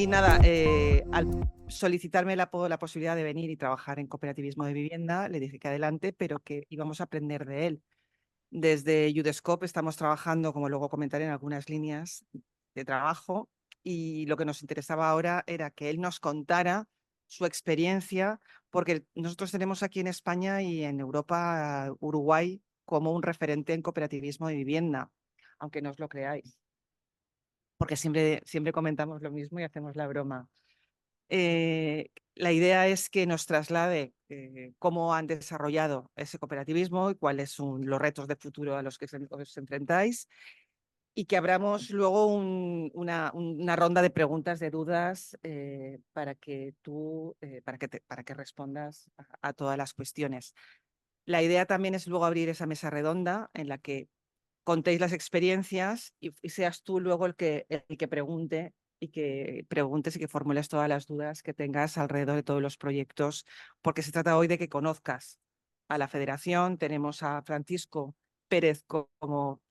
Y nada, al solicitarme la posibilidad de venir y trabajar en cooperativismo de vivienda, le dije que adelante, pero que íbamos a aprender de él. Desde Udescope estamos trabajando, como luego comentaré, en algunas líneas de trabajo, y lo que nos interesaba ahora era que él nos contara su experiencia, porque nosotros tenemos aquí en España y en Europa Uruguay como un referente en cooperativismo de vivienda, aunque no os lo creáis, porque siempre comentamos lo mismo y hacemos la broma. La idea es que nos traslade cómo han desarrollado ese cooperativismo y cuáles son los retos de futuro a los que os enfrentáis, y que abramos luego una ronda de preguntas, de dudas, para que para que respondas a todas las cuestiones. La idea también es luego abrir esa mesa redonda en la que contéis las experiencias y seas tú luego el que pregunte y que preguntes y que formules todas las dudas que tengas alrededor de todos los proyectos, porque se trata hoy de que conozcas a la federación. Tenemos a Francisco Pérez como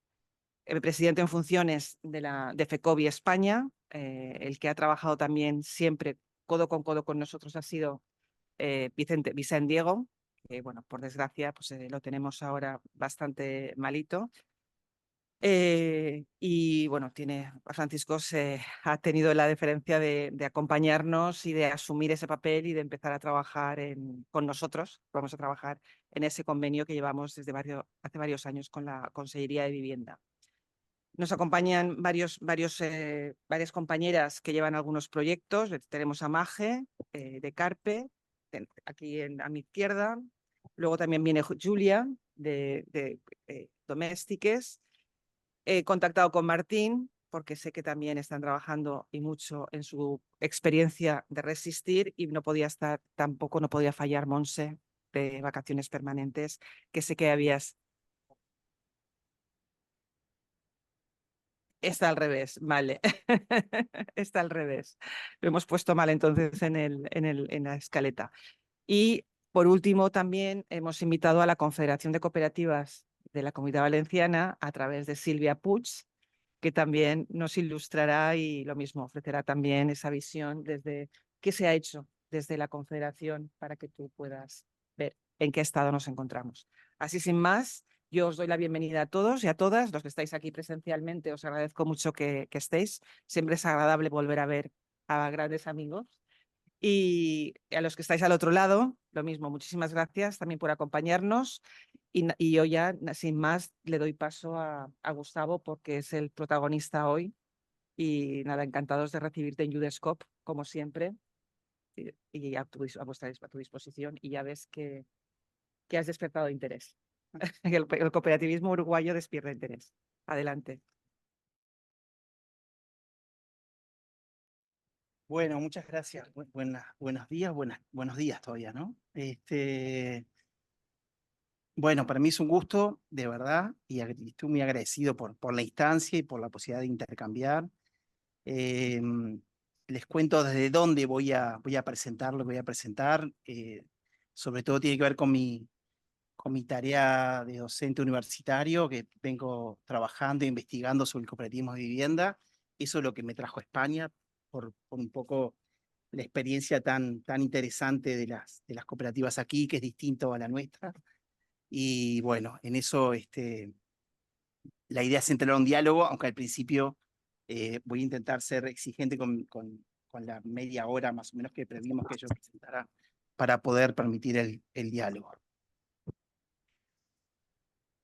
presidente en funciones de FECOBI España, el que ha trabajado también siempre codo con nosotros ha sido Vicente Diego, que bueno, por desgracia pues, lo tenemos ahora bastante malito. Y bueno, Francisco ha tenido la deferencia de acompañarnos y de asumir ese papel y de empezar a trabajar con nosotros. Vamos a trabajar en ese convenio que llevamos desde hace varios años con la Consellería de Vivienda. Nos acompañan varias compañeras que llevan algunos proyectos. Tenemos a Maje de Carpe, aquí a mi izquierda. Luego también viene Julia de Domèstiques. He contactado con Martín porque sé que también están trabajando y mucho en su experiencia de resistir, y no podía fallar Monse de Vacaciones Permanentes, que sé que habías... Está al revés, vale. Está al revés. Lo hemos puesto mal entonces en la escaleta. Y por último, también hemos invitado a la Confederación de Cooperativas de la Comunidad Valenciana a través de Silvia Puig, que también nos ilustrará y lo mismo ofrecerá también esa visión desde qué se ha hecho desde la Confederación para que tú puedas ver en qué estado nos encontramos. Así, sin más, yo os doy la bienvenida a todos y a todas. Los que estáis aquí presencialmente, os agradezco mucho que estéis. Siempre es agradable volver a ver a grandes amigos. Y a los que estáis al otro lado, lo mismo, muchísimas gracias también por acompañarnos. Y yo ya, sin más, le doy paso a Gustavo, porque es el protagonista hoy. Y nada, encantados de recibirte en Udescope, como siempre, y a tu disposición. Y ya ves que has despertado interés. El cooperativismo uruguayo despierta interés. Adelante. Bueno, muchas gracias. Buenos días, buenos días todavía, ¿no? Bueno, para mí es un gusto, de verdad, y estoy muy agradecido por la instancia y por la posibilidad de intercambiar. Eh, Les cuento desde dónde voy a presentar lo que voy a presentar. Sobre todo tiene que ver con mi tarea de docente universitario, que vengo trabajando e investigando sobre el cooperativismo de vivienda. Eso es lo que me trajo a España, por un poco la experiencia tan interesante de las cooperativas aquí, que es distinto a la nuestra. Y bueno, en eso la idea es entrar a un diálogo, aunque al principio voy a intentar ser exigente con la media hora más o menos que previmos que yo presentara para poder permitir el diálogo.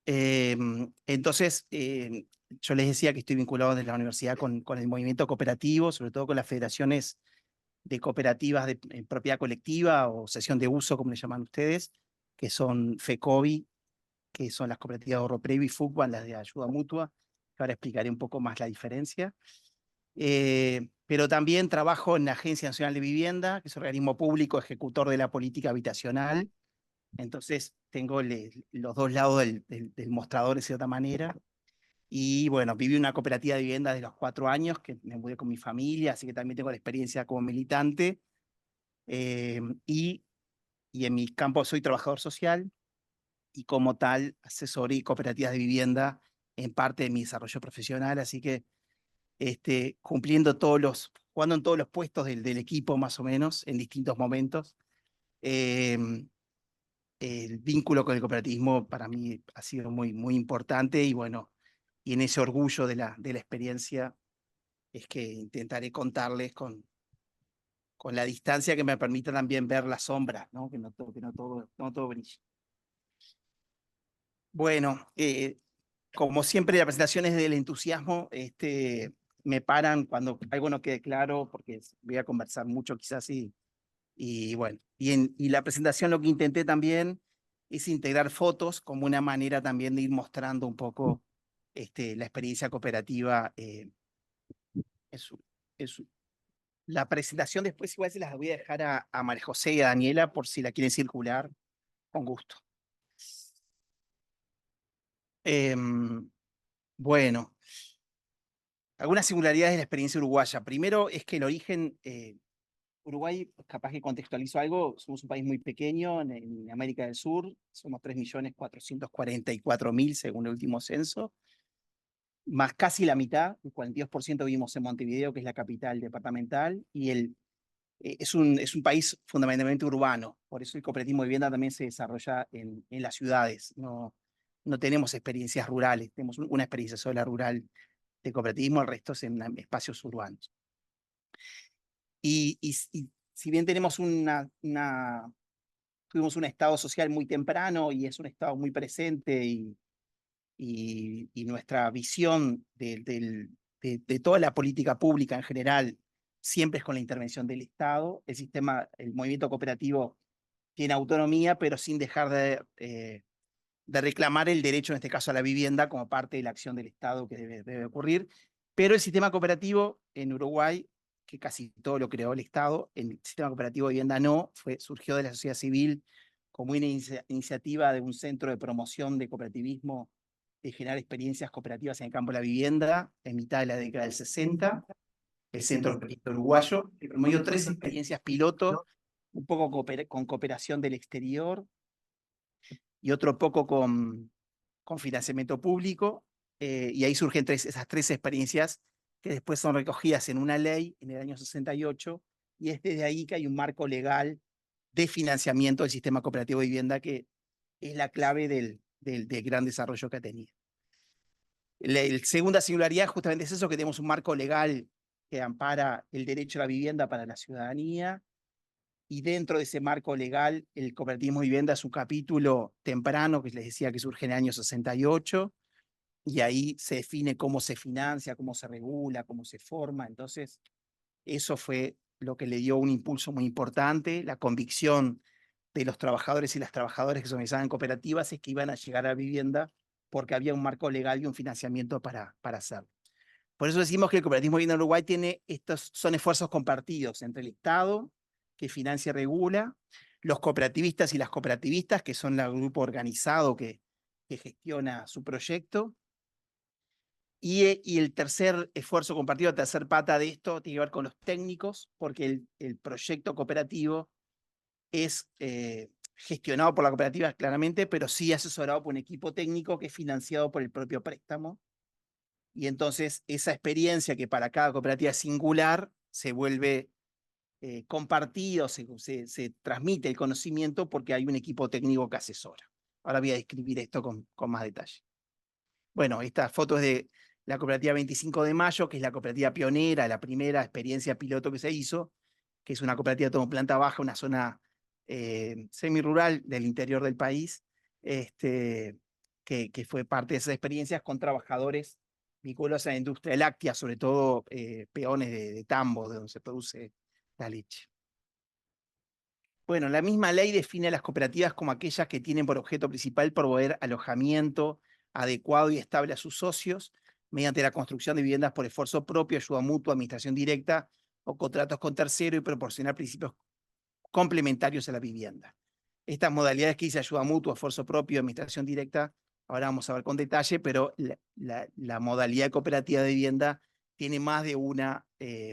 Entonces, yo les decía que estoy vinculado desde la universidad con el movimiento cooperativo, sobre todo con las federaciones de cooperativas de propiedad colectiva o cesión de uso, como le llaman ustedes, que son FECOBI, que son las cooperativas de ahorro previo, y FUCBA, las de ayuda mutua, que ahora explicaré un poco más la diferencia. Pero también trabajo en la Agencia Nacional de Vivienda, que es un organismo público ejecutor de la política habitacional. Entonces tengo los dos lados del mostrador de cierta manera. Y bueno, viví una cooperativa de vivienda desde los 4 años, que me mudé con mi familia, así que también tengo la experiencia como militante. Eh, y, y en mi campo soy trabajador social y como tal asesoré cooperativas de vivienda en parte de mi desarrollo profesional, así que cumpliendo jugando en todos los puestos del equipo más o menos, en distintos momentos. El vínculo con el cooperativismo para mí ha sido muy, muy importante y bueno, y en ese orgullo de la experiencia es que intentaré contarles con la distancia que me permita también ver las sombras, ¿no? Que no todo brilla. Bueno, como siempre, las presentaciones del entusiasmo me paran cuando algo no quede claro, porque voy a conversar mucho quizás y bueno, y la presentación lo que intenté también es integrar fotos como una manera también de ir mostrando un poco la experiencia cooperativa. Es, es, la presentación después igual se las voy a dejar a María José y a Daniela por si la quieren circular, con gusto. Bueno, algunas singularidades de la experiencia uruguaya. Primero es que el origen, Uruguay, capaz que contextualizo algo, somos un país muy pequeño en América del Sur, somos 3.444.000 según el último censo, más casi la mitad, el 42% vivimos en Montevideo, que es la capital departamental, y es un país fundamentalmente urbano, por eso el cooperativismo de vivienda también se desarrolla en las ciudades, no tenemos experiencias rurales, tenemos una experiencia sola rural de cooperativismo, el resto es en espacios urbanos. Y si bien tuvimos un estado social muy temprano y es un estado muy presente y nuestra visión de toda la política pública en general siempre es con la intervención del Estado, el movimiento cooperativo tiene autonomía, pero sin dejar de reclamar el derecho, en este caso a la vivienda, como parte de la acción del Estado que debe ocurrir. Pero el sistema cooperativo en Uruguay, que casi todo lo creó el Estado, el sistema cooperativo de vivienda no, surgió de la sociedad civil como una iniciativa de un centro de promoción de cooperativismo, de generar experiencias cooperativas en el campo de la vivienda, en mitad de la década del 60, el Centro Cooperativo Uruguayo, que promovió 3 experiencias piloto, un poco con cooperación del exterior, y otro poco con financiamiento público, y ahí surgen esas 3 experiencias que después son recogidas en una ley en el año 68, y es desde ahí que hay un marco legal de financiamiento del sistema cooperativo de vivienda que es la clave del gran desarrollo que ha tenido. La segunda singularidad justamente es eso, que tenemos un marco legal que ampara el derecho a la vivienda para la ciudadanía, y dentro de ese marco legal, el cooperativismo de vivienda es un capítulo temprano, que les decía que surge en el año 68, y ahí se define cómo se financia, cómo se regula, cómo se forma. Entonces, eso fue lo que le dio un impulso muy importante, la convicción de los trabajadores y las trabajadoras que se organizaban en cooperativas es que iban a llegar a la vivienda porque había un marco legal y un financiamiento para hacerlo. Por eso decimos que el cooperativismo de vivienda en Uruguay son esfuerzos compartidos entre el Estado, que financia y regula, los cooperativistas y las cooperativistas, que son el grupo organizado que gestiona su proyecto, y el tercer esfuerzo compartido, la tercer pata de esto, tiene que ver con los técnicos, porque el proyecto cooperativo es gestionado por la cooperativa claramente, pero sí asesorado por un equipo técnico que es financiado por el propio préstamo. Y entonces esa experiencia que para cada cooperativa es singular se vuelve compartido, se transmite el conocimiento porque hay un equipo técnico que asesora. Ahora voy a describir esto con más detalle. Bueno, esta foto es de la cooperativa 25 de Mayo, que es la cooperativa pionera, la primera experiencia piloto que se hizo, que es una cooperativa como planta baja, una zona semi-rural del interior del país, que fue parte de esas experiencias con trabajadores vinculados a la industria láctea, sobre todo peones de tambo, de donde se produce la leche. Bueno, la misma ley define a las cooperativas como aquellas que tienen por objeto principal proveer alojamiento adecuado y estable a sus socios mediante la construcción de viviendas por esfuerzo propio, ayuda mutua, administración directa o contratos con tercero, y proporcionar principios complementarios a la vivienda. Estas modalidades que dice ayuda mutua, esfuerzo propio, administración directa, ahora vamos a ver con detalle, pero la modalidad cooperativa de vivienda tiene más de una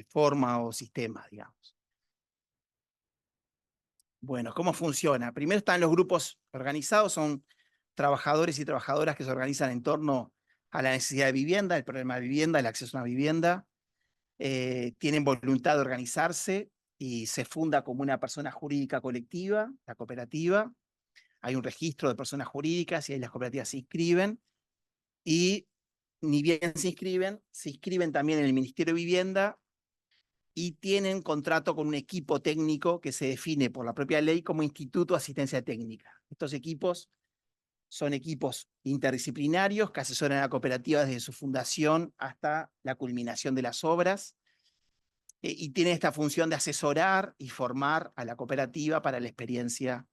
forma o sistema, digamos. Bueno, ¿cómo funciona? Primero están los grupos organizados, son trabajadores y trabajadoras que se organizan en torno a la necesidad de vivienda, el problema de vivienda, el acceso a una vivienda. tienen voluntad de organizarse y se funda como una persona jurídica colectiva, la cooperativa. Hay un registro de personas jurídicas y ahí las cooperativas se inscriben. Y ni bien se inscriben también en el Ministerio de Vivienda y tienen contrato con un equipo técnico que se define por la propia ley como Instituto de Asistencia Técnica. Estos equipos son equipos interdisciplinarios que asesoran a la cooperativa desde su fundación hasta la culminación de las obras y tienen esta función de asesorar y formar a la cooperativa para la experiencia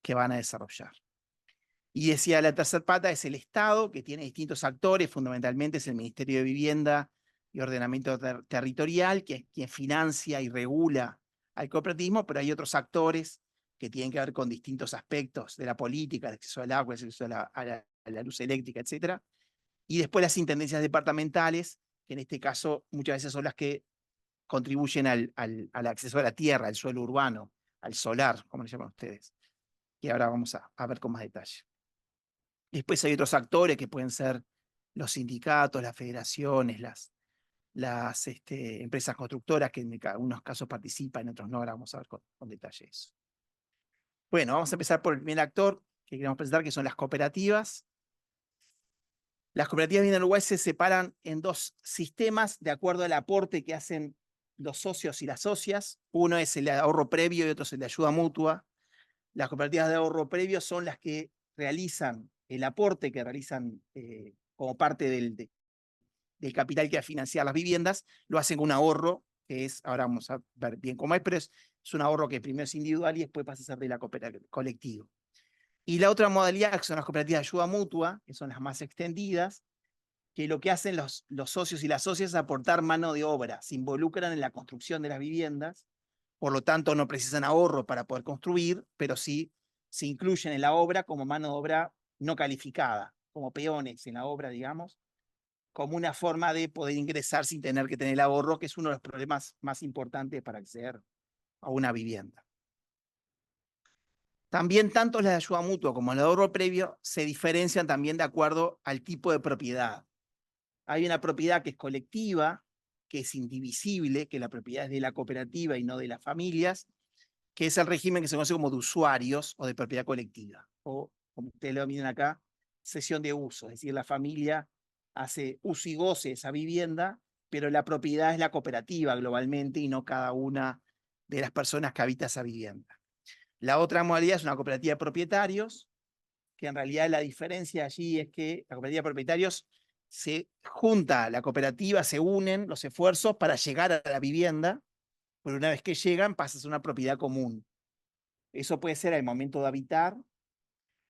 que van a desarrollar. Y decía, la tercera pata es el Estado, que tiene distintos actores, fundamentalmente es el Ministerio de Vivienda y Ordenamiento Territorial, que es quien financia y regula al cooperativismo, pero hay otros actores que tienen que ver con distintos aspectos de la política, el acceso al agua, el acceso a la luz eléctrica, etc. Y después las intendencias departamentales, que en este caso muchas veces son las que contribuyen al acceso a la tierra, al suelo urbano, al solar, como le llaman ustedes, que ahora vamos a ver con más detalle. Después hay otros actores que pueden ser los sindicatos, las federaciones, las empresas constructoras que en algunos casos participan, en otros no. Ahora vamos a ver con detalle eso. Bueno, vamos a empezar por el primer actor que queremos presentar, que son las cooperativas. Las cooperativas en Uruguay se separan en dos sistemas de acuerdo al aporte que hacen los socios y las socias. Uno es el de ahorro previo y otro es el de ayuda mutua. Las cooperativas de ahorro previo son las que realizan el aporte que realizan como parte del capital que va a financiar las viviendas, lo hacen con un ahorro, que es, ahora vamos a ver bien cómo es, pero es un ahorro que primero es individual y después pasa a ser de la cooperativa colectivo. Y la otra modalidad, que son las cooperativas de ayuda mutua, que son las más extendidas, que lo que hacen los socios y las socias es aportar mano de obra, se involucran en la construcción de las viviendas, por lo tanto no precisan ahorro para poder construir, pero sí se incluyen en la obra como mano de obra no calificada, como peones en la obra, digamos, como una forma de poder ingresar sin tener que tener el ahorro, que es uno de los problemas más importantes para acceder a una vivienda. También tanto las de ayuda mutua como las de ahorro previo se diferencian también de acuerdo al tipo de propiedad. Hay una propiedad que es colectiva, que es indivisible, que la propiedad es de la cooperativa y no de las familias, que es el régimen que se conoce como de usuarios o de propiedad colectiva, o como ustedes lo miran acá, cesión de uso, es decir, la familia hace uso y goce de esa vivienda, pero la propiedad es la cooperativa globalmente y no cada una de las personas que habita esa vivienda. La otra modalidad es una cooperativa de propietarios, que en realidad la diferencia allí es que la cooperativa de propietarios se junta, la cooperativa, se unen los esfuerzos para llegar a la vivienda, pero una vez que llegan pasa a ser una propiedad común. Eso puede ser al momento de habitar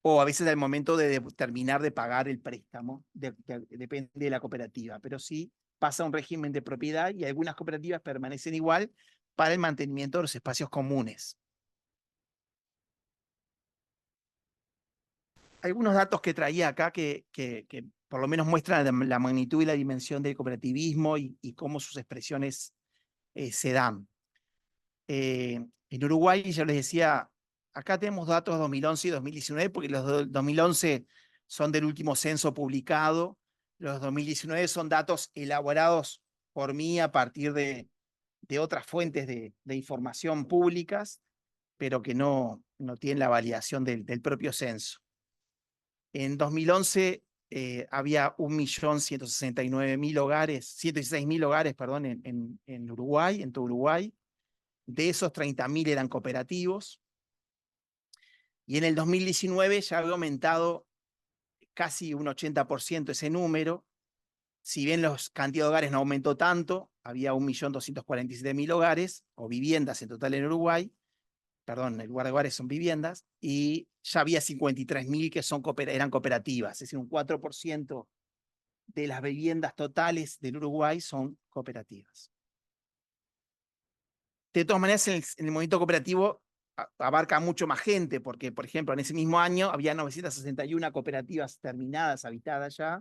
o a veces al momento de terminar de pagar el préstamo, depende de la cooperativa, pero sí pasa a un régimen de propiedad y algunas cooperativas permanecen igual para el mantenimiento de los espacios comunes. Algunos datos que traía acá que por lo menos muestran la magnitud y la dimensión del cooperativismo y cómo sus expresiones se dan. En Uruguay, ya les decía, acá tenemos datos 2011 y 2019, porque los de 2011 son del último censo publicado, los 2019 son datos elaborados por mí a partir de otras fuentes de información públicas, pero que no tienen la validación del propio censo. En 2011 había 1.169.000 hogares, 116.000 hogares, perdón, en Uruguay, en todo Uruguay. De esos 30.000 eran cooperativos. Y en el 2019 ya había aumentado casi un 80% ese número. Si bien la cantidad de hogares no aumentó tanto, había 1.247.000 hogares o viviendas en total en Uruguay. Perdón, en lugar de hogares son viviendas. Y ya había 53.000 que eran cooperativas. Es decir, un 4% de las viviendas totales del Uruguay son cooperativas. De todas maneras, en el movimiento cooperativo abarca mucho más gente, porque, por ejemplo, en ese mismo año había 961 cooperativas terminadas, habitadas ya,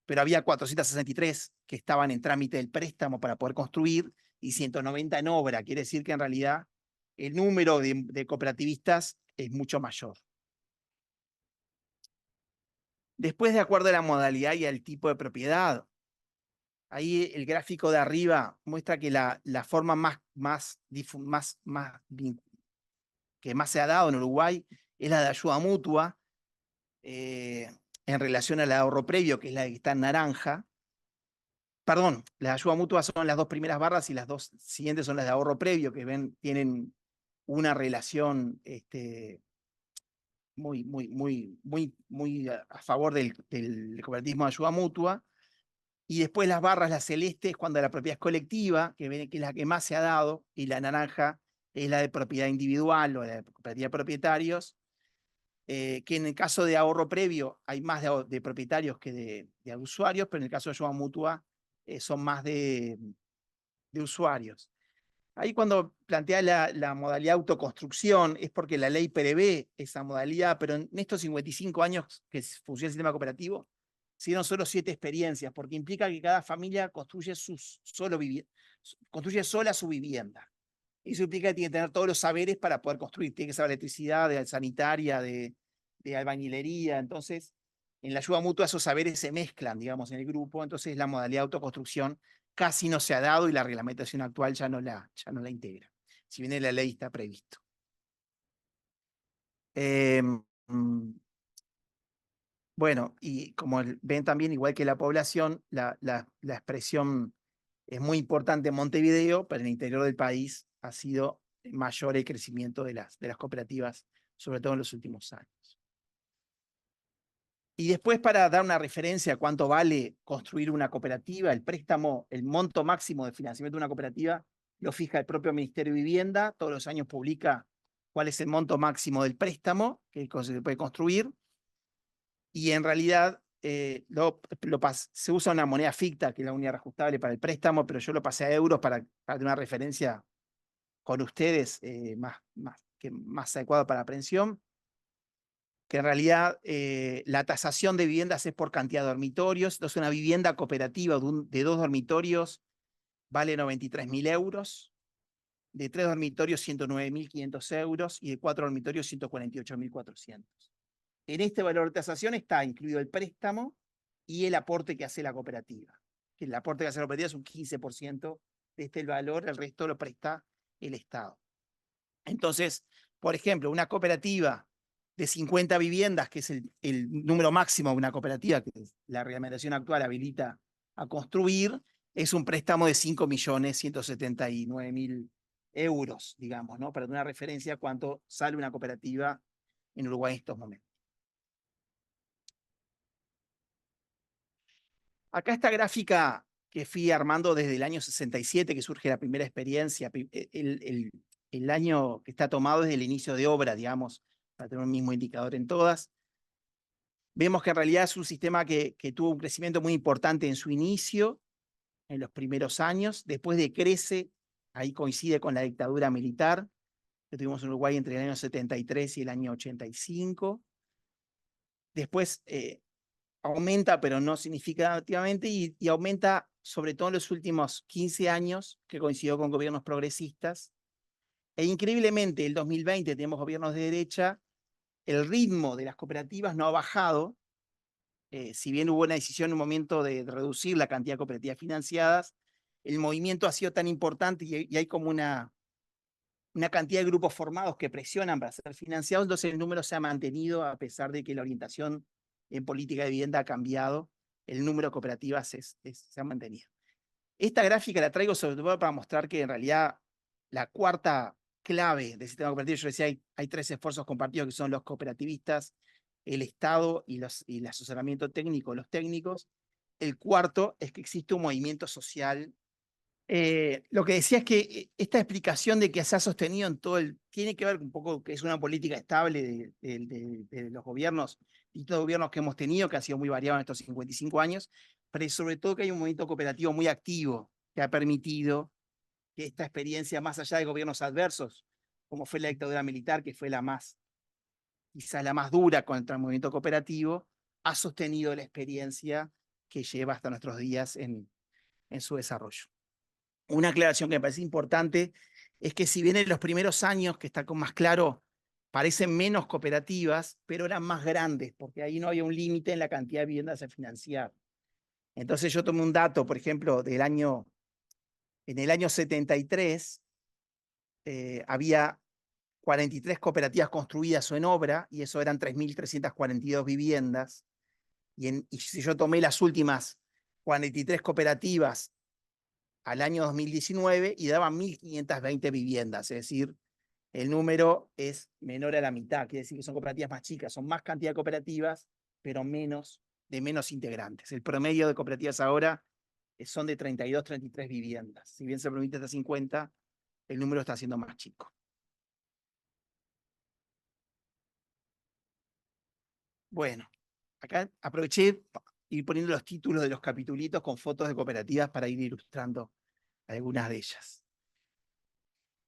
pero había 463 que estaban en trámite del préstamo para poder construir y 190 en obra. Quiere decir que en realidad el número de cooperativistas es mucho mayor. Después, de acuerdo a la modalidad y al tipo de propiedad, Ahí el gráfico de arriba muestra que la forma que más se ha dado en Uruguay es la de ayuda mutua, en relación al ahorro previo, que es la que está en naranja. Perdón, las ayuda mutua son las dos primeras barras y las dos siguientes son las de ahorro previo, que tienen una relación muy a favor del cooperativismo de ayuda mutua. Y después las barras, la celeste, es cuando la propiedad es colectiva, que es la que más se ha dado, y la naranja es la de propiedad individual o la de cooperativa de propietarios, que en el caso de ahorro previo hay más de propietarios que de usuarios, pero en el caso de ayuda mutua son más de usuarios. Ahí cuando plantea la modalidad autoconstrucción es porque la ley prevé esa modalidad, pero en estos 55 años que funciona el sistema cooperativo, se dieron solo 7 experiencias, porque implica que cada familia construye sola su vivienda. Eso implica que tiene que tener todos los saberes para poder construir. Tiene que saber electricidad, de sanitaria, de albañilería. Entonces, en la ayuda mutua esos saberes se mezclan, digamos, en el grupo. Entonces, la modalidad de autoconstrucción casi no se ha dado y la reglamentación actual ya no la integra. Si bien en la ley está previsto. Bueno, y como ven también, igual que la población, la expresión es muy importante en Montevideo, pero en el interior del país ha sido mayor el crecimiento de las cooperativas, sobre todo en los últimos años. Y después, para dar una referencia a cuánto vale construir una cooperativa, el préstamo, el monto máximo de financiamiento de una cooperativa, lo fija el propio Ministerio de Vivienda, todos los años publica cuál es el monto máximo del préstamo que se puede construir, y en realidad se usa una moneda ficta, que es la unidad reajustable para el préstamo, pero yo lo pasé a euros para tener una referencia con ustedes más adecuada para la aprehensión, que en realidad la tasación de viviendas es por cantidad de dormitorios. Entonces una vivienda cooperativa de 2 dormitorios vale 93.000 euros, de 3 dormitorios 109.500 euros y de 4 dormitorios 148.400. En este valor de tasación está incluido el préstamo y el aporte que hace la cooperativa. El aporte que hace la cooperativa es un 15% de este valor, el resto lo presta el Estado. Entonces, por ejemplo, una cooperativa de 50 viviendas, que es el número máximo de una cooperativa que la reglamentación actual habilita a construir, es un préstamo de 5.179.000 euros, digamos, ¿no? Para tener una referencia a cuánto sale una cooperativa en Uruguay en estos momentos. Acá esta gráfica que fui armando desde el año 67, que surge la primera experiencia, el año que está tomado es el inicio de obra, digamos, para tener un mismo indicador en todas. Vemos que en realidad es un sistema que tuvo un crecimiento muy importante en su inicio, en los primeros años, después decrece, ahí coincide con la dictadura militar que tuvimos en Uruguay entre el año 73 y el año 85. Después aumenta, pero no significativamente, y aumenta sobre todo en los últimos 15 años, que coincidió con gobiernos progresistas. E increíblemente, el 2020 tenemos gobiernos de derecha, el ritmo de las cooperativas no ha bajado, si bien hubo una decisión en un momento de reducir la cantidad de cooperativas financiadas, el movimiento ha sido tan importante y hay como una cantidad de grupos formados que presionan para ser financiados, entonces el número se ha mantenido a pesar de que la orientación en política de vivienda ha cambiado, el número de cooperativas se ha mantenido. Esta gráfica la traigo sobre todo para mostrar que en realidad la cuarta clave del sistema cooperativo, yo decía, hay 3 esfuerzos compartidos que son los cooperativistas, el Estado y el asesoramiento técnico, los técnicos. El cuarto es que existe un movimiento social. Lo que decía es que esta explicación de que se ha sostenido en todo tiene que ver un poco que es una política estable de los gobiernos, distintos gobiernos que hemos tenido, que ha sido muy variado en estos 55 años, pero sobre todo que hay un movimiento cooperativo muy activo que ha permitido que esta experiencia, más allá de gobiernos adversos, como fue la dictadura militar, que fue quizás la más dura contra el movimiento cooperativo, ha sostenido la experiencia que lleva hasta nuestros días en su desarrollo. Una aclaración que me parece importante es que si bien en los primeros años, que está con más claro, parecen menos cooperativas, pero eran más grandes, porque ahí no había un límite en la cantidad de viviendas a financiar. Entonces yo tomé un dato, por ejemplo, en el año 73, había 43 cooperativas construidas o en obra, y eso eran 3.342 viviendas. Y si yo tomé las últimas 43 cooperativas al año 2019 y daban 1.520 viviendas, es decir, el número es menor a la mitad, quiere decir que son cooperativas más chicas, son más cantidad de cooperativas, pero menos integrantes. El promedio de cooperativas ahora son de 32, 33 viviendas. Si bien se permite hasta 50, el número está siendo más chico. Bueno, acá aproveché ir poniendo los títulos de los capitulitos con fotos de cooperativas para ir ilustrando algunas de ellas.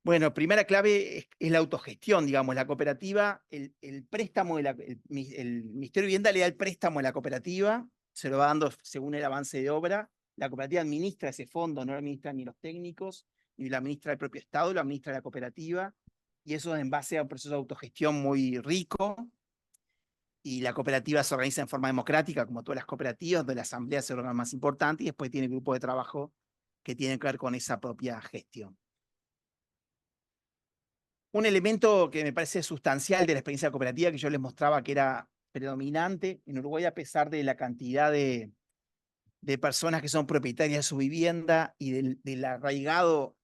Bueno, primera clave es la autogestión, digamos, la cooperativa, el préstamo, el Ministerio de Vivienda le da el préstamo a la cooperativa, se lo va dando según el avance de obra, la cooperativa administra ese fondo, no lo administran ni los técnicos, ni lo administra el propio Estado, lo administra la cooperativa, y eso en base a un proceso de autogestión muy rico, y la cooperativa se organiza en forma democrática, como todas las cooperativas, donde la asamblea es el órgano más importante, y después tiene grupos de trabajo que tienen que ver con esa propia gestión. Un elemento que me parece sustancial de la experiencia cooperativa que yo les mostraba que era predominante en Uruguay, a pesar de la cantidad de personas que son propietarias de su vivienda y del arraigado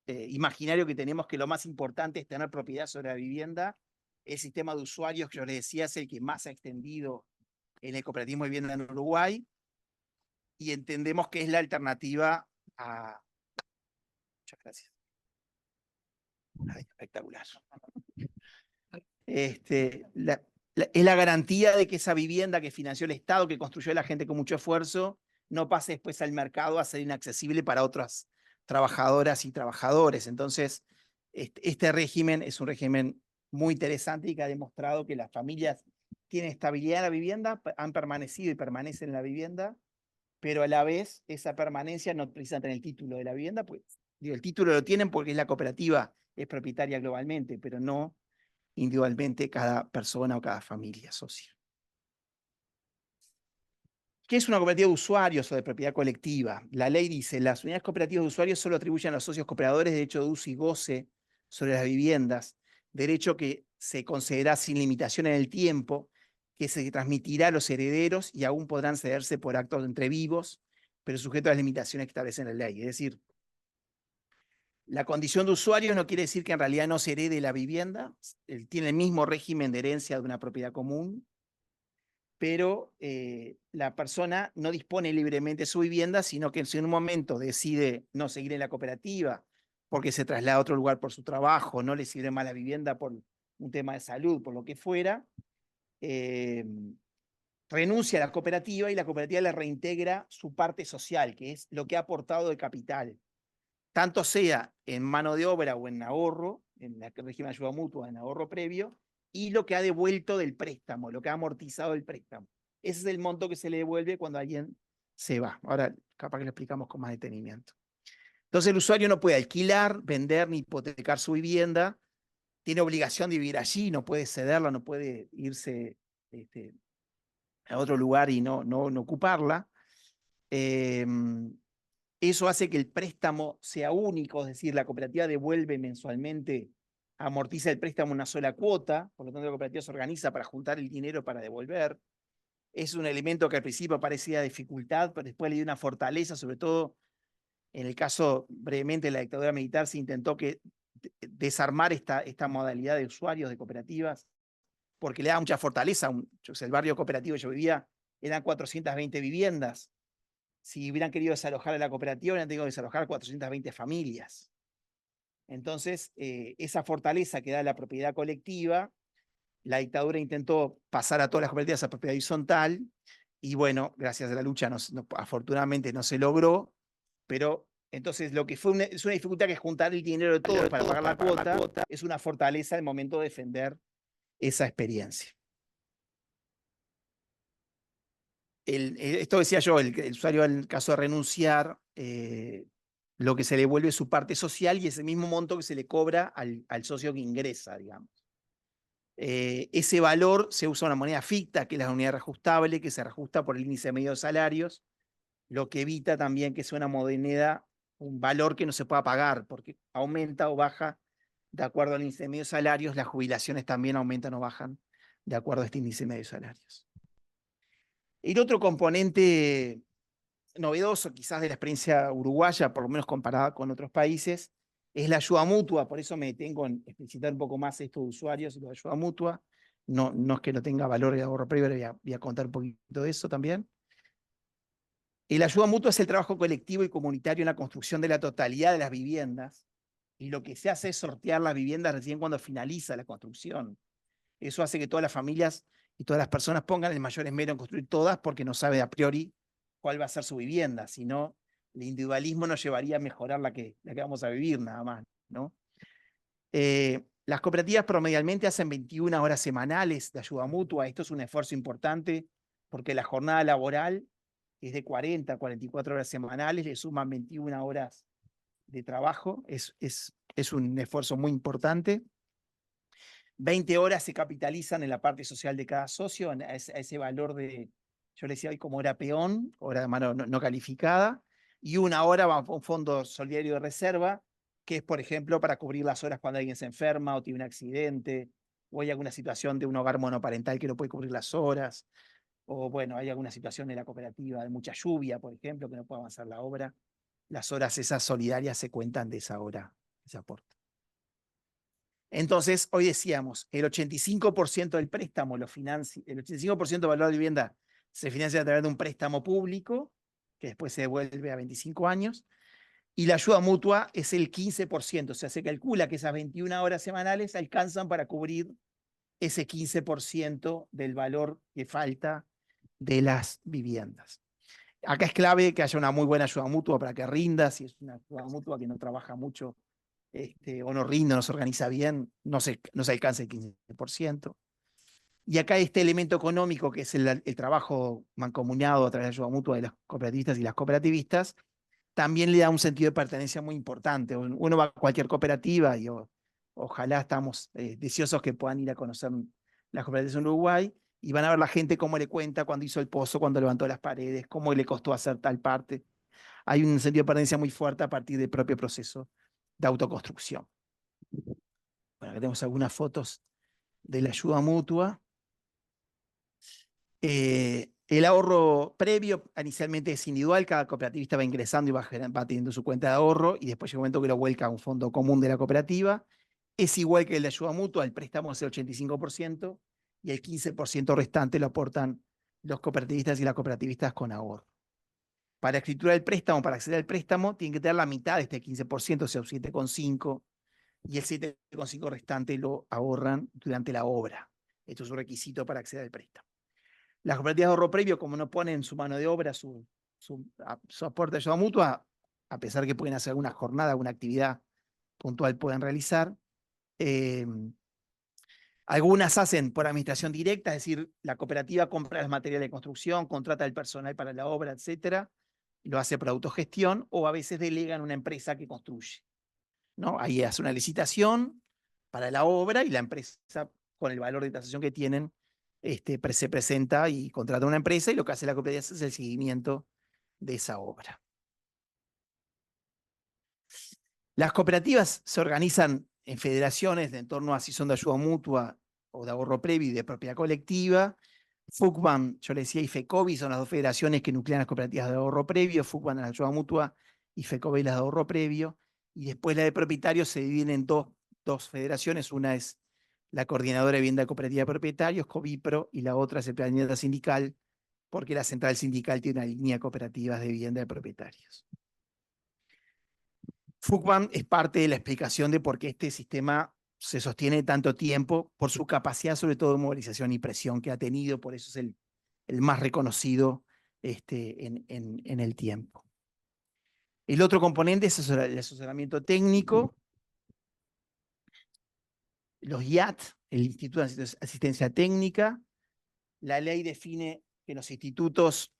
imaginario que tenemos, que lo más importante es tener propiedad sobre la vivienda, el sistema de usuarios que yo les decía es el que más se ha extendido en el cooperativismo de vivienda en Uruguay, y entendemos que es la alternativa a... Muchas gracias. Ay, espectacular. Es la garantía de que esa vivienda que financió el Estado, que construyó la gente con mucho esfuerzo, no pase después al mercado a ser inaccesible para otras trabajadoras y trabajadores. Entonces, este régimen es un régimen muy interesante y que ha demostrado que las familias tienen estabilidad en la vivienda, han permanecido y permanecen en la vivienda, pero a la vez esa permanencia no precisamente tener el título de la vivienda, pues digo, el título lo tienen porque es la cooperativa, es propietaria globalmente, pero no individualmente cada persona o cada familia socia. ¿Qué es una cooperativa de usuarios o de propiedad colectiva? La ley dice, las unidades cooperativas de usuarios solo atribuyen a los socios cooperadores derecho de uso y goce sobre las viviendas, derecho que se concederá sin limitación en el tiempo, que se transmitirá a los herederos y aún podrán cederse por actos entre vivos, pero sujeto a las limitaciones que establece la ley. Es decir, la condición de usuario no quiere decir que en realidad no se herede la vivienda, tiene el mismo régimen de herencia de una propiedad común, pero la persona no dispone libremente de su vivienda, sino que si en un momento decide no seguir en la cooperativa porque se traslada a otro lugar por su trabajo, no le sirve más la vivienda por un tema de salud, por lo que fuera, renuncia a la cooperativa y la cooperativa le reintegra su parte social, que es lo que ha aportado de capital, tanto sea en mano de obra o en ahorro, en el régimen de ayuda mutua, en ahorro previo, y lo que ha devuelto del préstamo, lo que ha amortizado el préstamo. Ese es el monto que se le devuelve cuando alguien se va. Ahora, capaz que lo explicamos con más detenimiento. Entonces, el usuario no puede alquilar, vender ni hipotecar su vivienda, tiene obligación de vivir allí, no puede cederla, no puede irse a otro lugar y no ocuparla. Eso hace que el préstamo sea único, es decir, la cooperativa devuelve mensualmente, amortiza el préstamo una sola cuota, por lo tanto la cooperativa se organiza para juntar el dinero para devolver. Es un elemento que al principio parecía dificultad, pero después le dio una fortaleza, sobre todo en el caso brevemente de la dictadura militar, se intentó desarmar esta modalidad de usuarios de cooperativas, porque le da mucha fortaleza. El barrio cooperativo que yo vivía eran 420 viviendas. Si hubieran querido desalojar a la cooperativa, hubieran tenido que desalojar 420 familias. Entonces, esa fortaleza que da la propiedad colectiva, la dictadura intentó pasar a todas las cooperativas a propiedad horizontal, y bueno, gracias a la lucha afortunadamente no se logró, pero entonces lo que fue es una dificultad, que es juntar el dinero de todos para pagar la cuota, es una fortaleza al momento de defender esa experiencia. Esto decía yo, el usuario en el caso de renunciar, lo que se le devuelve es su parte social y ese mismo monto que se le cobra al socio que ingresa, digamos. Ese valor se usa una moneda ficta, que es la unidad reajustable, que se reajusta por el índice medio de salarios, lo que evita también que sea una moneda, un valor que no se pueda pagar, porque aumenta o baja de acuerdo al índice medio de salarios, las jubilaciones también aumentan o bajan de acuerdo a este índice medio de salarios. El otro componente novedoso, quizás de la experiencia uruguaya, por lo menos comparada con otros países, es la ayuda mutua. Por eso me detengo en explicitar un poco más esto de usuarios y la ayuda mutua. No es que no tenga valor el ahorro previo, voy a contar un poquito de eso también. El ayuda mutua es el trabajo colectivo y comunitario en la construcción de la totalidad de las viviendas. Y lo que se hace es sortear las viviendas recién cuando finaliza la construcción. Eso hace que todas las familias y todas las personas pongan el mayor esmero en construir todas porque no sabe a priori cuál va a ser su vivienda. Si no, el individualismo nos llevaría a mejorar la que vamos a vivir nada más, ¿no? Las cooperativas promedialmente hacen 21 horas semanales de ayuda mutua. Esto es un esfuerzo importante porque la jornada laboral es de 40, 44 horas semanales, le suman 21 horas de trabajo. Es un esfuerzo muy importante. 20 horas se capitalizan en la parte social de cada socio, a ese valor de, yo le decía hoy como hora peón, hora de mano no calificada, y 1 hora va a un fondo solidario de reserva, que es, por ejemplo, para cubrir las horas cuando alguien se enferma o tiene un accidente, o hay alguna situación de un hogar monoparental que no puede cubrir las horas, o bueno, hay alguna situación en la cooperativa de mucha lluvia, por ejemplo, que no puede avanzar la obra. Las horas esas solidarias se cuentan de esa hora, ese aporte. Entonces, hoy decíamos, el 85% del préstamo el 85% del valor de la vivienda se financia a través de un préstamo público, que después se devuelve a 25 años, y la ayuda mutua es el 15%. O sea, se calcula que esas 21 horas semanales alcanzan para cubrir ese 15% del valor que falta de las viviendas. Acá es clave que haya una muy buena ayuda mutua para que rinda. Si es una ayuda mutua que no trabaja mucho, o no rinde, no se organiza bien, no se alcanza el 15%. Y acá este elemento económico, que es el trabajo mancomunado a través de la ayuda mutua de los cooperativistas y las cooperativistas, también le da un sentido de pertenencia muy importante. Uno va a cualquier cooperativa y ojalá estamos deseosos que puedan ir a conocer las cooperativas en Uruguay y van a ver la gente cómo le cuenta cuando hizo el pozo, cuando levantó las paredes, cómo le costó hacer tal parte. Hay un sentido de pertenencia muy fuerte a partir del propio proceso de autoconstrucción. Bueno, acá tenemos algunas fotos de la ayuda mutua. El ahorro previo inicialmente es individual, cada cooperativista va ingresando y va teniendo su cuenta de ahorro y después llega un momento que lo vuelca a un fondo común de la cooperativa. Es igual que el de ayuda mutua, el préstamo es el 85% y el 15% restante lo aportan los cooperativistas y las cooperativistas con ahorro. Para escriturar el préstamo, para acceder al préstamo, tienen que tener la mitad de este 15%, o sea, 7,5%, y el 7,5% restante lo ahorran durante la obra. Esto es un requisito para acceder al préstamo. Las cooperativas de ahorro previo, como no ponen su mano de obra, su aporte de ayuda mutua, a pesar que pueden hacer alguna jornada, alguna actividad puntual pueden realizar, algunas hacen por administración directa, es decir, la cooperativa compra los materiales de construcción, contrata el personal para la obra, etcétera, lo hace por autogestión, o a veces delegan a una empresa que construye, ¿no? Ahí hace una licitación para la obra y la empresa, con el valor de tasación que tienen, se presenta y contrata una empresa y lo que hace la cooperativa es el seguimiento de esa obra. Las cooperativas se organizan en federaciones de en torno a si son de ayuda mutua o de ahorro previo y de propiedad colectiva. FUCBAM, yo le decía, y FECOBI son las dos federaciones que nuclean las cooperativas de ahorro previo. FUCBAM es la ayuda mutua y FECOBI las de ahorro previo. Y después la de propietarios se dividen en dos federaciones. Una es la Coordinadora de Vivienda Cooperativa de Propietarios, COVIPRO, y la otra es el Plan de Vivienda Sindical, porque la central sindical tiene una línea de cooperativas de vivienda de propietarios. FUCBAM es parte de la explicación de por qué este sistema se sostiene tanto tiempo, por su capacidad sobre todo de movilización y presión que ha tenido, por eso es el más reconocido en el tiempo. El otro componente es el asesoramiento técnico. Los IAT, el Instituto de Asistencia Técnica. La ley define que los institutos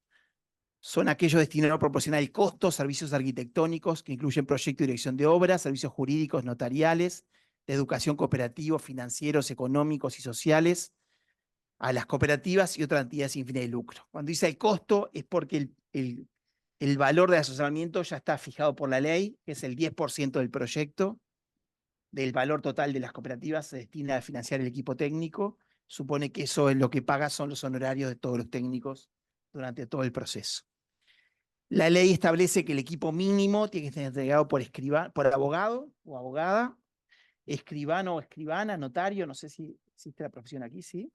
son aquellos destinados a proporcionar el costo, servicios arquitectónicos que incluyen proyecto y dirección de obras, servicios jurídicos, notariales, de educación cooperativos, financieros, económicos y sociales a las cooperativas y otras entidades sin fines de lucro. Cuando dice el costo es porque El valor de asesoramiento ya está fijado por la ley, que es el 10% del proyecto. Del valor total de las cooperativas se destina a financiar el equipo técnico. Supone que eso es lo que paga, son los honorarios de todos los técnicos durante todo el proceso. La ley establece que el equipo mínimo tiene que estar entregado por abogado o abogada, escribano o escribana, notario, no sé si existe la profesión aquí, ¿sí?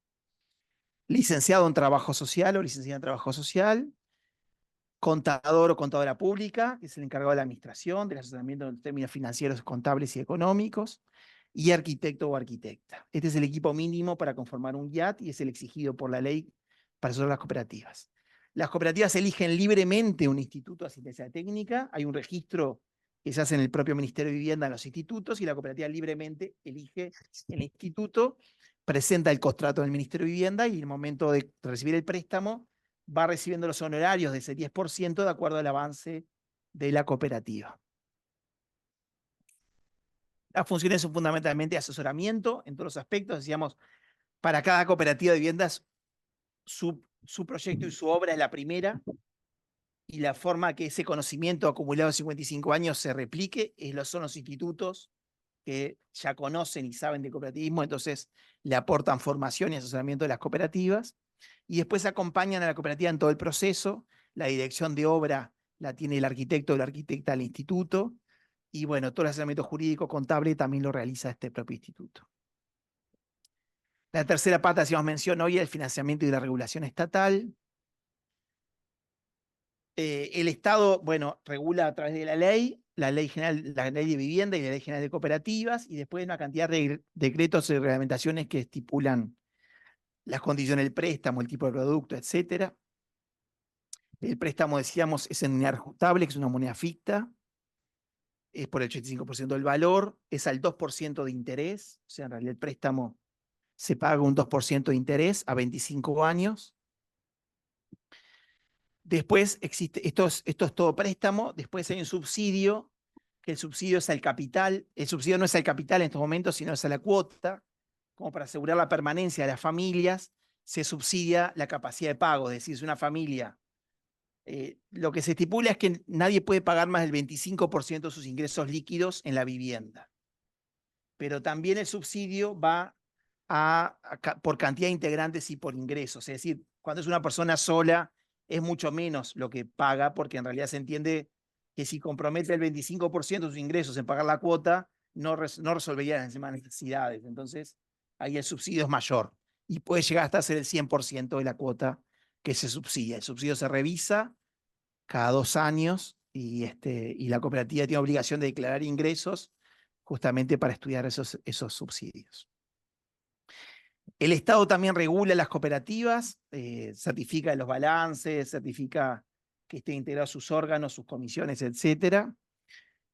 Licenciado en trabajo social o licenciada en trabajo social, contador o contadora pública, que es el encargado de la administración, del asesoramiento en términos financieros, contables y económicos, y arquitecto o arquitecta. Este es el equipo mínimo para conformar un IAT y es el exigido por la ley para asesorar las cooperativas. Las cooperativas eligen libremente un instituto de asistencia técnica, hay un registro que se hace en el propio Ministerio de Vivienda en los institutos y la cooperativa libremente elige el instituto, presenta el contrato del Ministerio de Vivienda y en el momento de recibir el préstamo va recibiendo los honorarios de ese 10% de acuerdo al avance de la cooperativa. Las funciones son fundamentalmente asesoramiento en todos los aspectos. Decíamos, para cada cooperativa de viviendas, su proyecto y su obra es la primera, y la forma que ese conocimiento acumulado en 55 años se replique son los institutos que ya conocen y saben de cooperativismo, entonces le aportan formación y asesoramiento de las cooperativas, y después acompañan a la cooperativa en todo el proceso. La dirección de obra la tiene el arquitecto o la arquitecta del instituto, y bueno, todo el asesoramiento jurídico contable también lo realiza este propio instituto. La tercera pata, hacíamos mención hoy, el financiamiento y la regulación estatal. El Estado, bueno, regula a través de la ley general, la ley de vivienda y la ley general de cooperativas, y después una cantidad de decretos y reglamentaciones que estipulan las condiciones del préstamo, el tipo de producto, etc. El préstamo, decíamos, es en unidad ajustable, que es una moneda ficta, es por el 85% del valor, es al 2% de interés, o sea, en realidad el préstamo se paga un 2% de interés a 25 años. Después existe, esto es todo préstamo, después hay un subsidio, que el subsidio es al capital, el subsidio no es al capital en estos momentos, sino es a la cuota, como para asegurar la permanencia de las familias, se subsidia la capacidad de pago, es decir, si una familia, lo que se estipula es que nadie puede pagar más del 25% de sus ingresos líquidos en la vivienda, pero también el subsidio va por cantidad de integrantes y por ingresos, es decir, cuando es una persona sola, es mucho menos lo que paga, porque en realidad se entiende que si compromete el 25% de sus ingresos en pagar la cuota, no resolvería las demás necesidades. Entonces, ahí el subsidio es mayor y puede llegar hasta ser el 100% de la cuota que se subsidia. El subsidio se revisa cada 2 años y la cooperativa tiene obligación de declarar ingresos justamente para estudiar esos subsidios. El Estado también regula las cooperativas, certifica los balances, certifica que estén integrados sus órganos, sus comisiones, etc.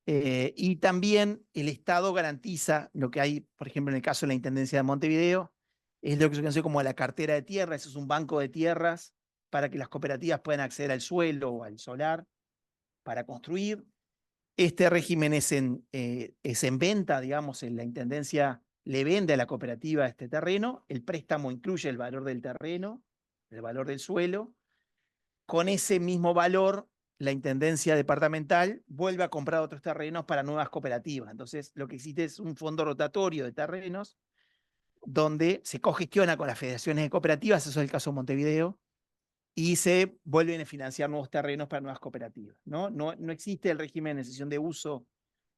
Y también el Estado garantiza lo que hay, por ejemplo, en el caso de la Intendencia de Montevideo, es lo que se conoce como la cartera de tierra. Eso es un banco de tierras para que las cooperativas puedan acceder al suelo o al solar para construir. Este régimen es en venta, digamos, en la Intendencia le vende a la cooperativa este terreno, el préstamo incluye el valor del terreno, el valor del suelo. Con ese mismo valor, la Intendencia departamental vuelve a comprar otros terrenos para nuevas cooperativas. Entonces, lo que existe es un fondo rotatorio de terrenos donde se cogestiona con las federaciones de cooperativas, eso es el caso de Montevideo, y se vuelven a financiar nuevos terrenos para nuevas cooperativas. No existe el régimen de cesión de uso,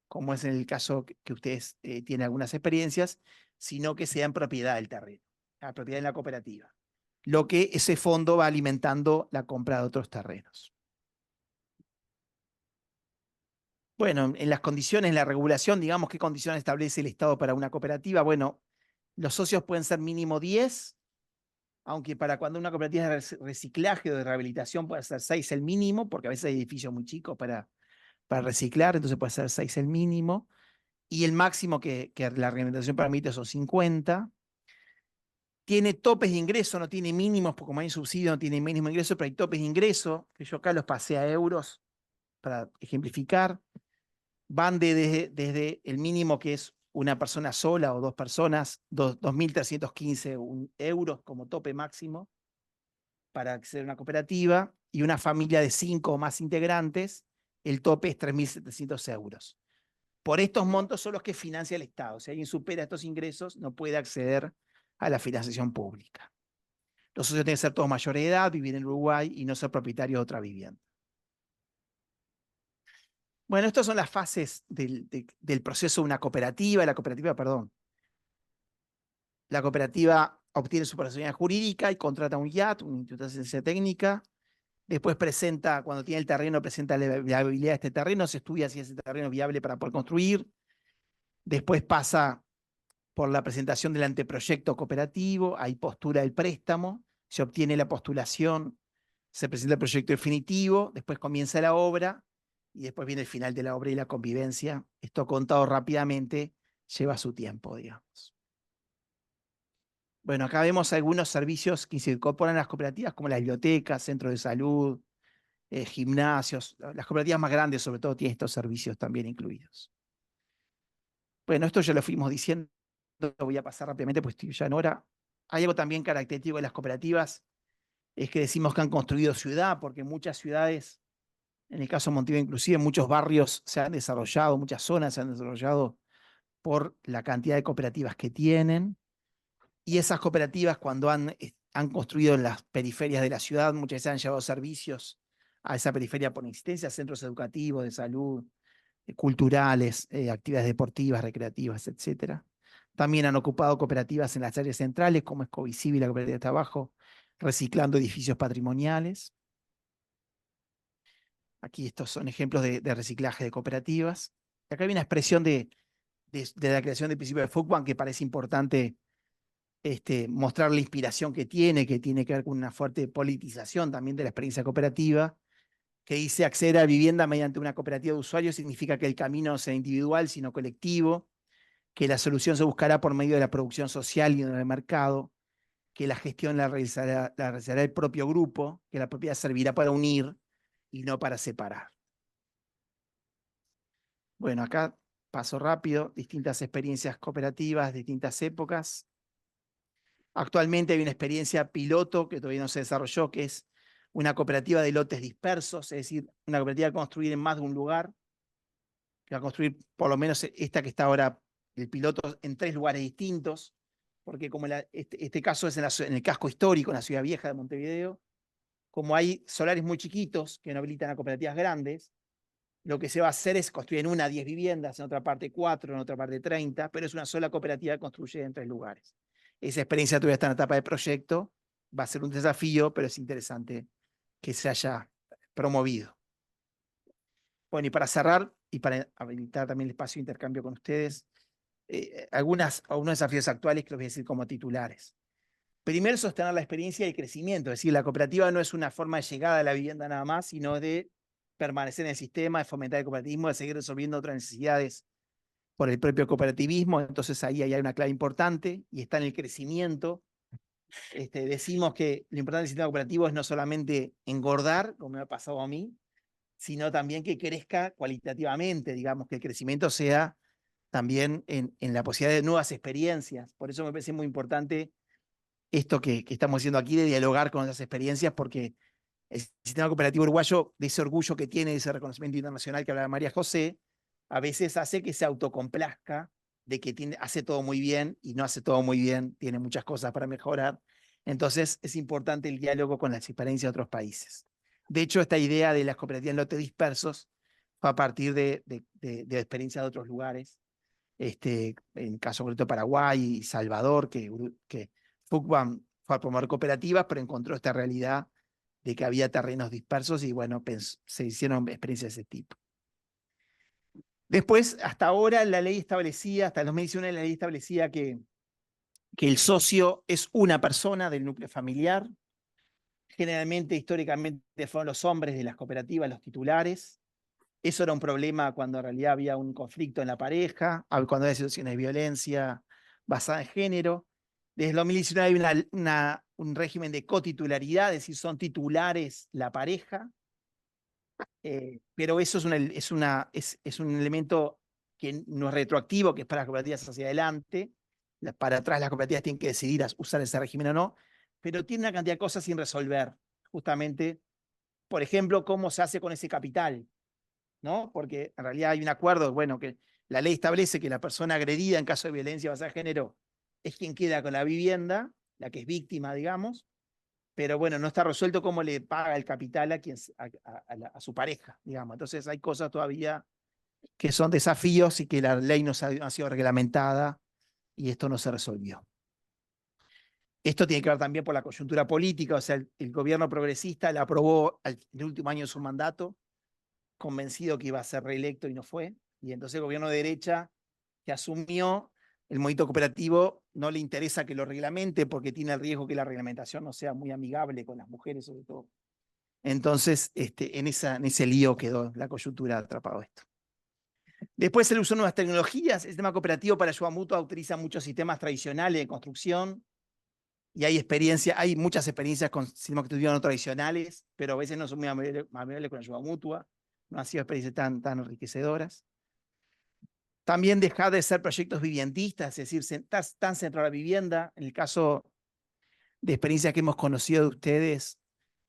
como es en el caso que ustedes tienen algunas experiencias, sino que sea en propiedad del terreno, la propiedad de la cooperativa. Lo que ese fondo va alimentando la compra de otros terrenos. Bueno, en las condiciones, en la regulación, digamos, ¿qué condiciones establece el Estado para una cooperativa? Bueno, los socios pueden ser mínimo 10, aunque para cuando una cooperativa es de reciclaje o de rehabilitación puede ser 6 el mínimo, porque a veces hay edificios muy chicos para reciclar, entonces puede ser 6 el mínimo. Y el máximo que la reglamentación permite son 50. Tiene topes de ingreso, no tiene mínimos, porque como hay subsidio no tiene mínimo ingreso, pero hay topes de ingreso, que yo acá los pasé a euros para ejemplificar. Van desde el mínimo, que es una persona sola o dos personas, 2.315 euros como tope máximo para acceder a una cooperativa, y una familia de 5 o más integrantes, el tope es 3.700 euros. Por estos montos son los que financia el Estado. Si alguien supera estos ingresos, no puede acceder a la financiación pública. Los socios tienen que ser todos mayores de edad, vivir en Uruguay y no ser propietarios de otra vivienda. Bueno, estas son las fases del proceso de una cooperativa. La cooperativa obtiene su personalidad jurídica y contrata un IAT, un Instituto de Asistencia Técnica. Después presenta, cuando tiene el terreno, presenta la viabilidad de este terreno, se estudia si ese terreno es viable para poder construir. Después pasa por la presentación del anteproyecto cooperativo, hay postura del préstamo, se obtiene la postulación, se presenta el proyecto definitivo, después comienza la obra y después viene el final de la obra y la convivencia. Esto contado rápidamente lleva su tiempo, digamos. Bueno, acá vemos algunos servicios que se incorporan a las cooperativas, como las bibliotecas, centros de salud, gimnasios. Las cooperativas más grandes, sobre todo, tienen estos servicios también incluidos. Bueno, esto ya lo fuimos diciendo, lo voy a pasar rápidamente, pues estoy ya en hora. Hay algo también característico de las cooperativas, es que decimos que han construido ciudad, porque muchas ciudades, en el caso de Montevideo inclusive, muchos barrios se han desarrollado, muchas zonas se han desarrollado por la cantidad de cooperativas que tienen. Y esas cooperativas, cuando han construido en las periferias de la ciudad, muchas veces han llevado servicios a esa periferia por existencia, centros educativos, de salud, culturales, actividades deportivas, recreativas, etc. También han ocupado cooperativas en las áreas centrales, como Escovicivi y la Cooperativa de Trabajo, reciclando edificios patrimoniales. Aquí estos son ejemplos de reciclaje de cooperativas. Acá hay una expresión de la creación del principio de Foucault que parece importante mostrar la inspiración que tiene que ver con una fuerte politización también de la experiencia cooperativa, que dice acceder a vivienda mediante una cooperativa de usuarios significa que el camino no sea individual, sino colectivo, que la solución se buscará por medio de la producción social y del mercado, que la gestión la realizará el propio grupo, que la propiedad servirá para unir y no para separar. Bueno, acá paso rápido, distintas experiencias cooperativas, distintas épocas. Actualmente hay una experiencia piloto que todavía no se desarrolló, que es una cooperativa de lotes dispersos, es decir, una cooperativa a construir en más de un lugar, que va a construir por lo menos esta que está ahora, el piloto, en 3 lugares distintos, porque como este caso es en el casco histórico, en la ciudad vieja de Montevideo, como hay solares muy chiquitos que no habilitan a cooperativas grandes, lo que se va a hacer es construir en una 10 viviendas, en otra parte 4, en otra parte 30, pero es una sola cooperativa que construye en 3 lugares. Esa experiencia todavía está en etapa de proyecto, va a ser un desafío, pero es interesante que se haya promovido. Bueno, y para cerrar, y para habilitar también el espacio de intercambio con ustedes, algunos desafíos actuales que los voy a decir como titulares. Primero, sostener la experiencia y el crecimiento, es decir, la cooperativa no es una forma de llegada a la vivienda nada más, sino de permanecer en el sistema, de fomentar el cooperativismo, de seguir resolviendo otras necesidades por el propio cooperativismo. Entonces ahí hay una clave importante y está en el crecimiento. Decimos que lo importante del sistema cooperativo es no solamente engordar, como me ha pasado a mí, sino también que crezca cualitativamente, digamos, que el crecimiento sea también en la posibilidad de nuevas experiencias. Por eso me parece muy importante esto que estamos haciendo aquí, de dialogar con esas experiencias, porque el sistema cooperativo uruguayo, de ese orgullo que tiene, de ese reconocimiento internacional que hablaba María José, a veces hace que se autocomplazca de que hace todo muy bien y no hace todo muy bien, tiene muchas cosas para mejorar. Entonces es importante el diálogo con las experiencias de otros países. De hecho, esta idea de las cooperativas en lotes dispersos fue a partir de experiencias de otros lugares. En caso concreto Paraguay y Salvador, que Foucault fue a promover cooperativas, pero encontró esta realidad de que había terrenos dispersos y bueno, se hicieron experiencias de ese tipo. Después, hasta ahora la ley establecía, hasta el 2019 la ley establecía que el socio es una persona del núcleo familiar. Generalmente, históricamente, fueron los hombres de las cooperativas los titulares. Eso era un problema cuando en realidad había un conflicto en la pareja, cuando había situaciones de violencia basada en género. Desde el 2019 hay un régimen de cotitularidad, es decir, son titulares la pareja, pero eso es un elemento que no es retroactivo, que es para las cooperativas hacia adelante. Para atrás las cooperativas tienen que decidir usar ese régimen o no, pero tiene una cantidad de cosas sin resolver, justamente por ejemplo, cómo se hace con ese capital, ¿no? Porque en realidad hay un acuerdo, bueno, que la ley establece que la persona agredida en caso de violencia basada en género es quien queda con la vivienda, la que es víctima, digamos, pero bueno, no está resuelto cómo le paga el capital a su pareja, digamos. Entonces hay cosas todavía que son desafíos y que la ley no ha sido reglamentada y esto no se resolvió. Esto tiene que ver también por la coyuntura política, o sea, el gobierno progresista la aprobó en el último año de su mandato, convencido que iba a ser reelecto y no fue, y entonces el gobierno de derecha que asumió el movimiento cooperativo no le interesa que lo reglamente porque tiene el riesgo que la reglamentación no sea muy amigable con las mujeres sobre todo. Entonces, en ese lío quedó la coyuntura atrapado esto. Después el uso de nuevas tecnologías. El sistema cooperativo para ayuda mutua utiliza muchos sistemas tradicionales de construcción y hay muchas experiencias con sistemas cooperativistas no tradicionales, pero a veces no son muy amigables con ayuda mutua. No han sido experiencias tan enriquecedoras. También dejar de ser proyectos viviendistas, es decir, tan centrado a la vivienda. En el caso de experiencias que hemos conocido de ustedes,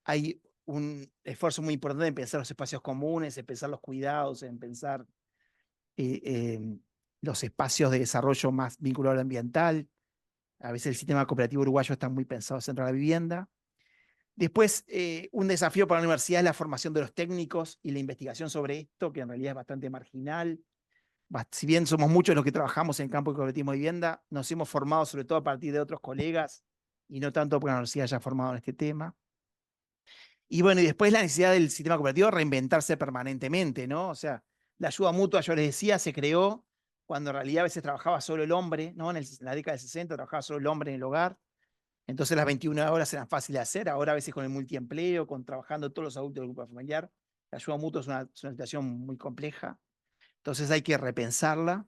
hay un esfuerzo muy importante en pensar los espacios comunes, en pensar los cuidados, en pensar los espacios de desarrollo más vinculados al ambiental. A veces el sistema cooperativo uruguayo está muy pensado centrado en la vivienda. Después, un desafío para la universidad es la formación de los técnicos y la investigación sobre esto, que en realidad es bastante marginal. Si bien somos muchos los que trabajamos en el campo de cooperativismo de vivienda, nos hemos formado sobre todo a partir de otros colegas y no tanto porque la universidad haya formado en este tema. Y bueno, y después la necesidad del sistema cooperativo de reinventarse permanentemente, ¿no? O sea, la ayuda mutua, yo les decía, se creó cuando en realidad a veces trabajaba solo el hombre, ¿no? En la década del 60 trabajaba solo el hombre en el hogar. Entonces las 21 horas eran fáciles de hacer. Ahora a veces con el multiempleo, con trabajando todos los adultos del grupo familiar, la ayuda mutua es una situación muy compleja. Entonces hay que repensarla.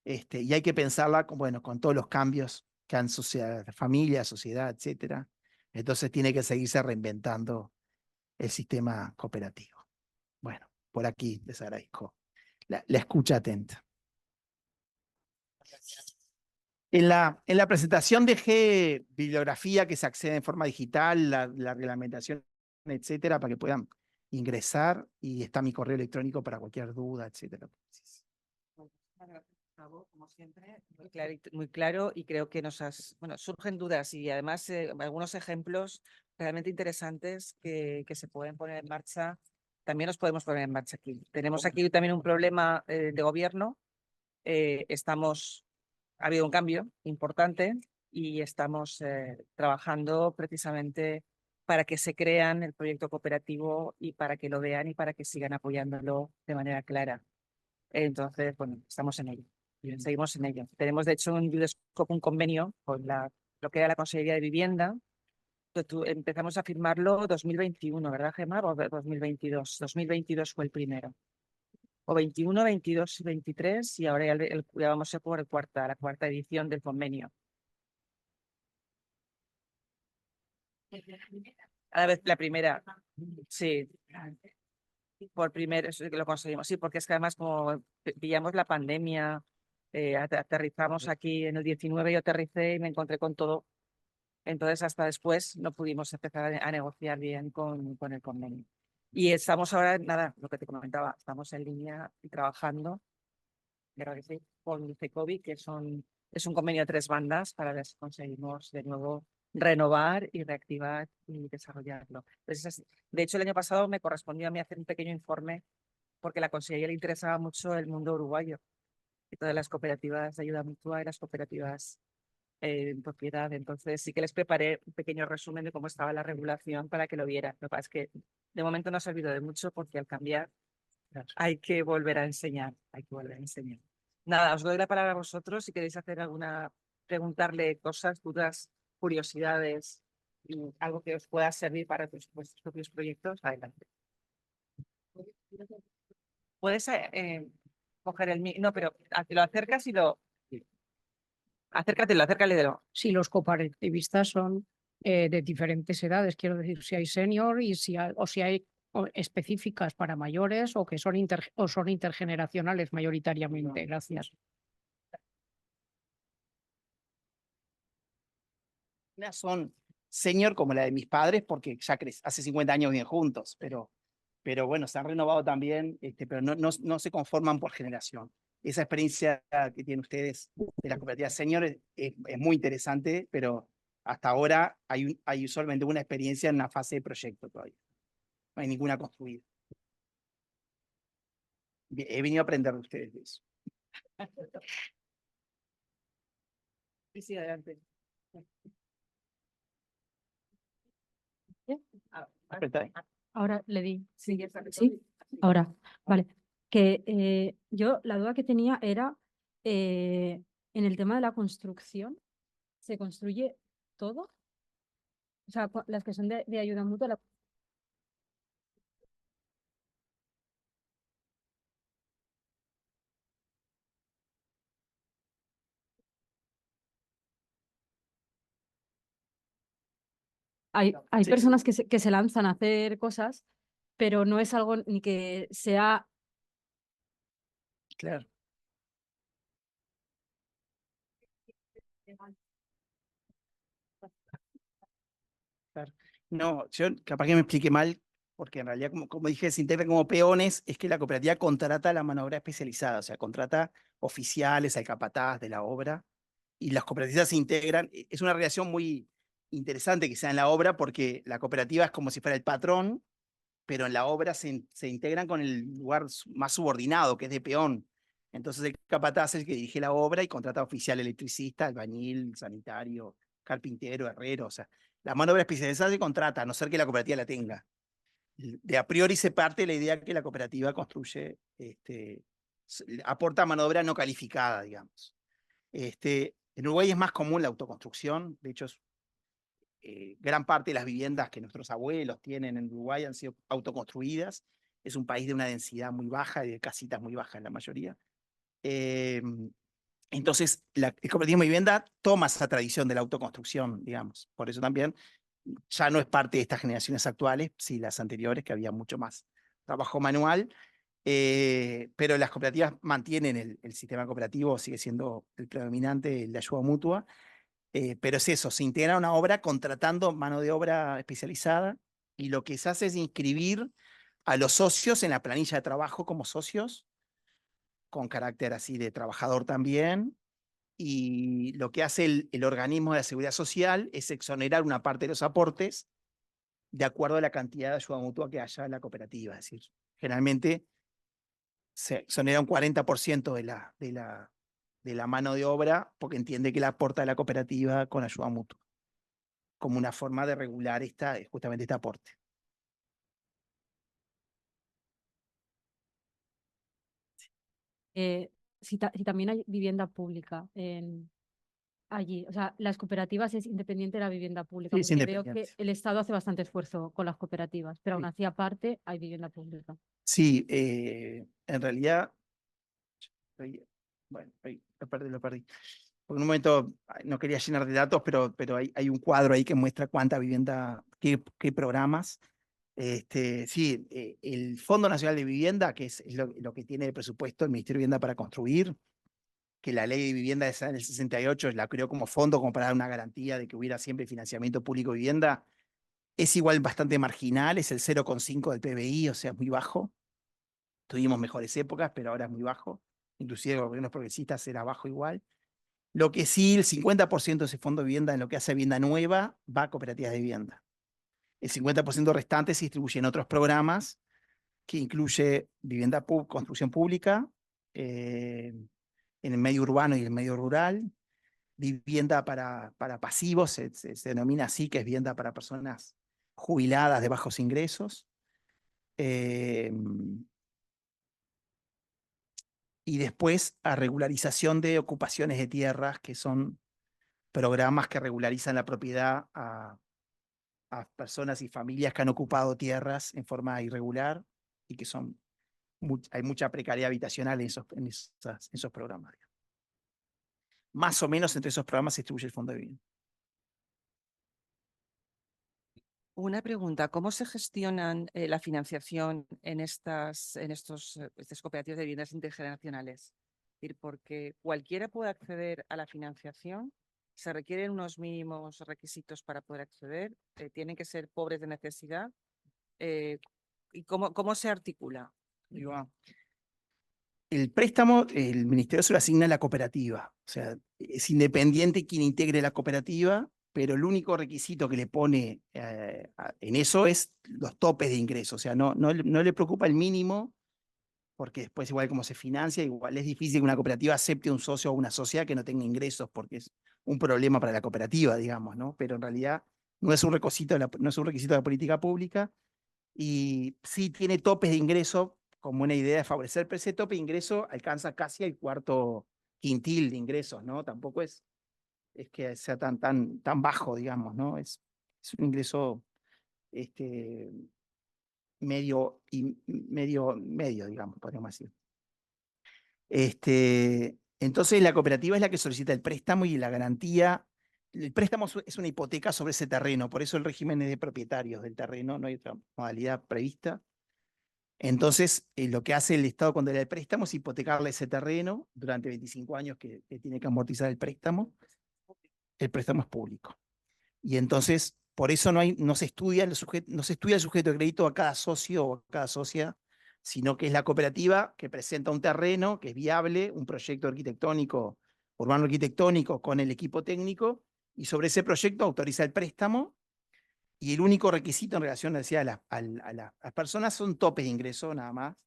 Y hay que pensarla con todos los cambios que han sucedido, familia, sociedad, etcétera. Entonces tiene que seguirse reinventando el sistema cooperativo. Bueno, por aquí les agradezco la escucha atenta. En la presentación dejé bibliografía que se accede en forma digital, la reglamentación, etcétera, para que puedan ingresar y está mi correo electrónico para cualquier duda, etcétera. Como siempre, muy claro y creo que surgen dudas y además algunos ejemplos realmente interesantes que se pueden poner en marcha. También los podemos poner en marcha aquí. Tenemos aquí también un problema de gobierno. Ha habido un cambio importante y estamos trabajando precisamente para que se crean el proyecto cooperativo y para que lo vean y para que sigan apoyándolo de manera clara. Entonces, bueno, estamos en ello. Seguimos en ello. Tenemos, de hecho, en Udescope un convenio con lo que era la Consejería de Vivienda. Empezamos a firmarlo 2021, ¿verdad, Gemma? ¿O 2022? 2022 fue el primero. O 21, 22 y 23, y ahora ya vamos a por la cuarta edición del convenio. A la vez, la primera, sí. Por primero, eso que lo conseguimos, sí, porque es que además como pillamos la pandemia, aterrizamos aquí en el 19, yo aterricé y me encontré con todo. Entonces hasta después no pudimos empezar a negociar bien con el convenio. Y estamos ahora, nada, lo que te comentaba, estamos en línea y trabajando, creo que sí, con CECOVI, que es un convenio de 3 bandas para ver si conseguimos de nuevo renovar y reactivar y desarrollarlo. Entonces, de hecho, el año pasado me correspondió a mí hacer un pequeño informe porque a la Consellería le interesaba mucho el mundo uruguayo y todas las cooperativas de ayuda mutua y las cooperativas en propiedad. Entonces sí que les preparé un pequeño resumen de cómo estaba la regulación para que lo vieran. Lo que pasa es que de momento no ha servido de mucho porque al cambiar hay que volver a enseñar. Nada, os doy la palabra a vosotros si queréis hacer preguntarle cosas, dudas, curiosidades y algo que os pueda servir para vuestros propios proyectos. Adelante. Puedes coger no, pero te lo acercas y acércatelo. Si los cooperativistas son de diferentes edades, quiero decir, si hay senior y si hay específicas para mayores o que son intergeneracionales mayoritariamente. Gracias. Son senior como la de mis padres, porque ya hace 50 años viven juntos, pero bueno, se han renovado también, pero no se conforman por generación. Esa experiencia que tienen ustedes de la cooperativa senior es muy interesante, pero hasta ahora hay solamente una experiencia en una fase de proyecto todavía. No hay ninguna construida. He venido a aprender de ustedes de eso. Sí, adelante. Ahora le di. Sí, Sí, ahora, vale. Que yo la duda que tenía era en el tema de la construcción, ¿se construye todo? O sea, las que son de ayuda mutua, hay Sí. personas que se lanzan a hacer cosas, pero no es algo ni que sea. Claro. Claro. No, yo capaz que me expliqué mal, porque en realidad, como dije, se integra como peones, es que la cooperativa contrata la mano de obra especializada, o sea, contrata oficiales, al capataz de la obra, y las cooperativas se integran. Es una relación muy interesante que sea en la obra, porque la cooperativa es como si fuera el patrón, pero en la obra se integran con el lugar más subordinado, que es de peón. Entonces el capataz es el que dirige la obra y contrata oficial electricista, albañil, sanitario, carpintero, herrero, o sea, la mano de obra especializada se contrata, a no ser que la cooperativa la tenga. De a priori se parte de la idea que la cooperativa construye, aporta mano de obra no calificada, digamos. En Uruguay es más común la autoconstrucción, de hecho gran parte de las viviendas que nuestros abuelos tienen en Uruguay han sido autoconstruidas. Es un país de una densidad muy baja y de casitas muy bajas en la mayoría. Entonces, el cooperativismo de vivienda toma esa tradición de la autoconstrucción, digamos. Por eso también ya no es parte de estas generaciones actuales, sí las anteriores, que había mucho más trabajo manual. Pero las cooperativas mantienen el sistema cooperativo, sigue siendo el predominante, el de ayuda mutua. Pero es eso, se integra una obra contratando mano de obra especializada y lo que se hace es inscribir a los socios en la planilla de trabajo como socios, con carácter así de trabajador también. Y lo que hace el organismo de la seguridad social es exonerar una parte de los aportes de acuerdo a la cantidad de ayuda mutua que haya en la cooperativa. Es decir, generalmente se exonera un 40% de la mano de obra porque entiende que la aporta la cooperativa con ayuda mutua, como una forma de regular justamente este aporte. Si también hay vivienda pública allí, o sea, las cooperativas es independiente de la vivienda pública, Sí, es porque veo que independiente. el Estado hace bastante esfuerzo con las cooperativas, pero aún Sí. así aparte hay vivienda pública. Sí, en realidad, bueno, lo perdí. Por un momento no quería llenar de datos, pero hay un cuadro ahí que muestra cuánta vivienda, qué programas. Sí, el Fondo Nacional de Vivienda, que es lo que tiene de presupuesto el Ministerio de Vivienda para construir, que la ley de vivienda esa en el 68 la creó como fondo como para dar una garantía de que hubiera siempre financiamiento público de vivienda, es igual bastante marginal, es el 0,5 del PBI, o sea, es muy bajo. Tuvimos mejores épocas, pero ahora es muy bajo. Inclusive los gobiernos progresistas era bajo igual. Lo que sí, el 50% de ese fondo de vivienda en lo que hace vivienda nueva va a cooperativas de vivienda. El 50% restante se distribuye en otros programas que incluye vivienda construcción pública, en el medio urbano y el medio rural, vivienda para pasivos, se denomina así, que es vivienda para personas jubiladas de bajos ingresos. Y después a regularización de ocupaciones de tierras, que son programas que regularizan la propiedad a personas y familias que han ocupado tierras en forma irregular y que hay mucha precariedad habitacional en esos programas. Más o menos entre esos programas se distribuye el Fondo de Vivienda. Una pregunta, ¿cómo se gestionan la financiación en estas cooperativas de viviendas intergeneracionales? Es decir, porque cualquiera puede acceder a la financiación ¿Se requieren unos mínimos requisitos para poder acceder? ¿Tienen que ser pobres de necesidad? ¿Y cómo se articula? Ahí va. El préstamo, el ministerio se lo asigna a la cooperativa. O sea, es independiente quien integre la cooperativa, pero el único requisito que le pone en eso es los topes de ingreso. O sea, no le preocupa el mínimo, porque después igual como se financia, igual es difícil que una cooperativa acepte un socio o una sociedad que no tenga ingresos, porque es un problema para la cooperativa, digamos, ¿no? Pero en realidad no es un requisito no es un requisito de la política pública, y sí tiene topes de ingreso como una idea de favorecer, pero ese tope de ingreso alcanza casi el cuarto quintil de ingresos, ¿no? Tampoco es que sea tan bajo, digamos, ¿no? Es un ingreso medio, digamos, podríamos decir. Entonces la cooperativa es la que solicita el préstamo y la garantía. El préstamo es una hipoteca sobre ese terreno, por eso el régimen es de propietarios del terreno, no hay otra modalidad prevista. Entonces, lo que hace el Estado cuando le da el préstamo es hipotecarle ese terreno durante 25 años que tiene que amortizar el préstamo. El préstamo es público. Y entonces, por eso no se estudia el sujeto de crédito a cada socio o a cada socia, sino que es la cooperativa que presenta un terreno que es viable, un proyecto arquitectónico, urbano arquitectónico con el equipo técnico, y sobre ese proyecto autoriza el préstamo. Y el único requisito en relación, decía, a las personas son topes de ingreso nada más.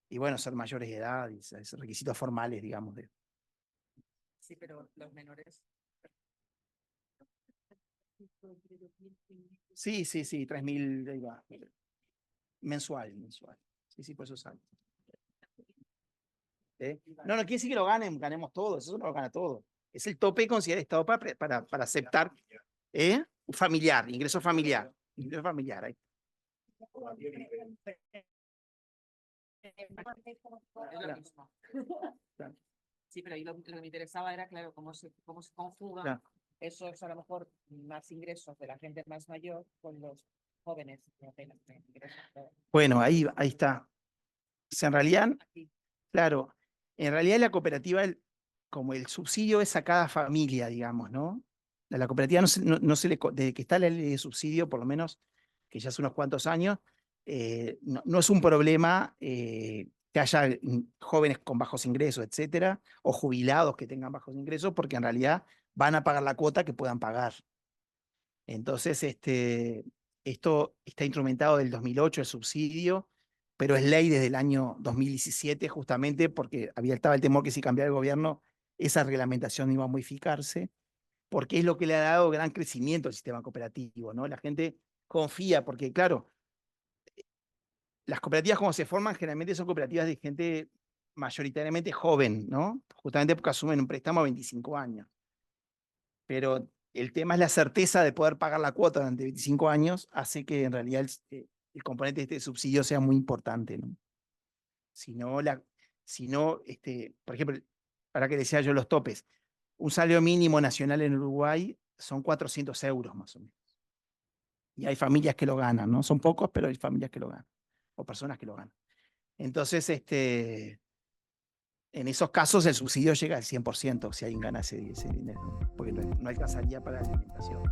Y bueno, ser mayores de edad, y requisitos formales, digamos. Sí, pero los menores. Sí, 3.000, ahí va. Mensual. Sí, por eso sale. No, quiere decir que lo ganemos todos, eso no lo gana todo. Es el tope considerado Estado para aceptar. Familiar, ingreso familiar. Ingreso familiar, ahí. Claro. Sí, pero ahí lo que me interesaba era, claro, cómo se conjuga Claro. esos, a lo mejor, más ingresos de la gente más mayor con los jóvenes. Bueno, ahí está. O sea, en realidad, claro, en realidad la cooperativa, como el subsidio es a cada familia, digamos, ¿no? A la cooperativa desde que está la ley de subsidio, por lo menos, que ya hace unos cuantos años, no es un problema que haya jóvenes con bajos ingresos, etcétera, o jubilados que tengan bajos ingresos, porque en realidad van a pagar la cuota que puedan pagar. Entonces, esto está instrumentado del 2008, el subsidio, pero es ley desde el año 2017, justamente porque estaba el temor que si cambiara el gobierno, esa reglamentación iba a modificarse, porque es lo que le ha dado gran crecimiento al sistema cooperativo, ¿no? La gente confía, porque claro, las cooperativas como se forman generalmente son cooperativas de gente mayoritariamente joven, ¿no? Justamente porque asumen un préstamo a 25 años. Pero el tema es la certeza de poder pagar la cuota durante 25 años, hace que en realidad el componente de este subsidio sea muy importante, ¿no? Si no, por ejemplo, para que decía yo los topes, un salario mínimo nacional en Uruguay son 400 euros más o menos. Y hay familias que lo ganan, ¿no? Son pocos, pero hay familias que lo ganan, o personas que lo ganan. Entonces, en esos casos el subsidio llega al 100% si alguien gana ese dinero, porque no alcanzaría para la alimentación.